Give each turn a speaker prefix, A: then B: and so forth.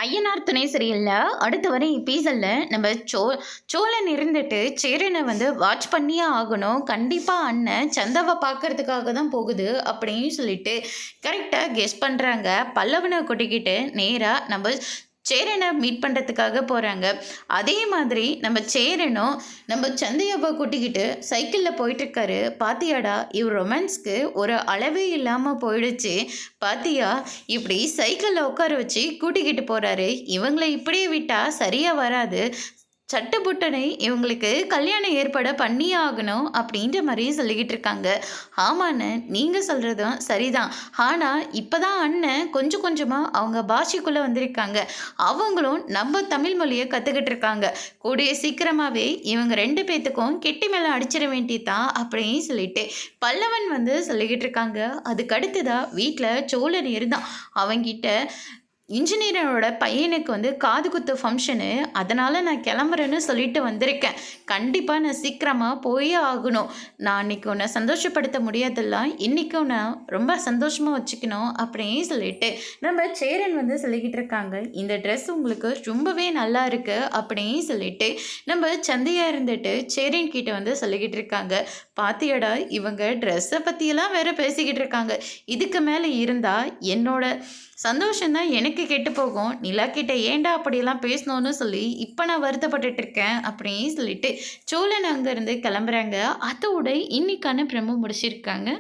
A: ஐயனார் துணை சீரியல்ல அடுத்து வர எபிசோட்ல நம்ம சோழன் இருந்துட்டு சேரனை வந்து வாட்ச் பண்ணியே ஆகணும். கண்டிப்பா அண்ணன் சந்தாவை பார்க்கறதுக்காக தான் போகுது அப்படின்னு சொல்லிட்டு கரெக்டாக கெஸ் பண்ணுறாங்க. பல்லவனை கொட்டிக்கிட்டு நேராக நம்ம சேரனை மீட் பண்ணுறதுக்காக போகிறாங்க. அதே மாதிரி நம்ம சேரனும் நம்ம சந்தையாவை கூட்டிக்கிட்டு சைக்கிளில் போயிட்டுருக்காரு. பாத்தியாடா இவர் ரொமான்ஸ்க்கு ஒரு அளவே இல்லாமல் போயிடுச்சு. பாத்தியா இப்படி சைக்கிளில் உட்கார வச்சு கூட்டிக்கிட்டு போகிறாரு. இவங்களை இப்படியே விட்டால் சரியாக வராது. சட்டுப்புட்டனை இவங்களுக்கு கல்யாணம் ஏற்பாடு பண்ணியே ஆகணும் அப்படின்ற மாதிரி சொல்லிக்கிட்டு இருக்காங்க. ஆமாண்ண நீங்கள் சொல்கிறதும் சரிதான். ஆனால் இப்போ தான் அண்ணன் கொஞ்சம் கொஞ்சமாக அவங்க பாஷைக்குள்ளே வந்திருக்காங்க. அவங்களும் நம்ம தமிழ் மொழியை கற்றுக்கிட்டு இருக்காங்க. கூடிய சீக்கிரமாகவே இவங்க ரெண்டு பேர்த்துக்கும் கெட்டி மேலே அடிச்சிட வேண்டியதான் அப்படின்னு சொல்லிட்டு பல்லவன் வந்து சொல்லிக்கிட்டு இருக்காங்க. அதுக்கு அடுத்ததாக வீட்டில் சோழன் இருந்தான். அவங்கிட்ட இன்ஜினியரோட பையனுக்கு வந்து காது குத்து ஃபங்க்ஷனு, அதனால் நான் கிளம்புறேன்னு சொல்லிட்டு வந்திருக்கேன். கண்டிப்பாக நான் சீக்கிரமாக போயே ஆகணும். நான் அன்றைக்கி உன்னை சந்தோஷப்படுத்த முடியாதுல்ல, இன்றைக்கி உன்னை ரொம்ப சந்தோஷமாக வச்சுக்கணும் அப்படின்னு சொல்லிட்டு நம்ம சேரன் வந்து சொல்லிக்கிட்டு இருக்காங்க. இந்த ட்ரெஸ் உங்களுக்கு ரொம்பவே நல்லா இருக்குது அப்படின்னு சொல்லிட்டு நம்ம சந்தையாக இருந்துட்டு சேரன் கிட்ட வந்து சொல்லிக்கிட்டு இருக்காங்க. பாத்தியடா இவங்க ட்ரெஸ்ஸை பற்றியெல்லாம் வேற பேசிக்கிட்டு இருக்காங்க. இதுக்கு மேலே இருந்தால் என்னோட சந்தோஷம்தான் எனக்கு கெட்டு போகும். நிலா கிட்ட ஏண்டா அப்படியெல்லாம் பேசணும்னு சொல்லி இப்போ நான் வருத்தப்பட்டுட்டு இருக்கேன் அப்படின்னு சொல்லிட்டு சோழன் அங்கேருந்து கிளம்புறாங்க. அதோட இன்னைக்கான பிரமோ முடிச்சிருக்காங்க.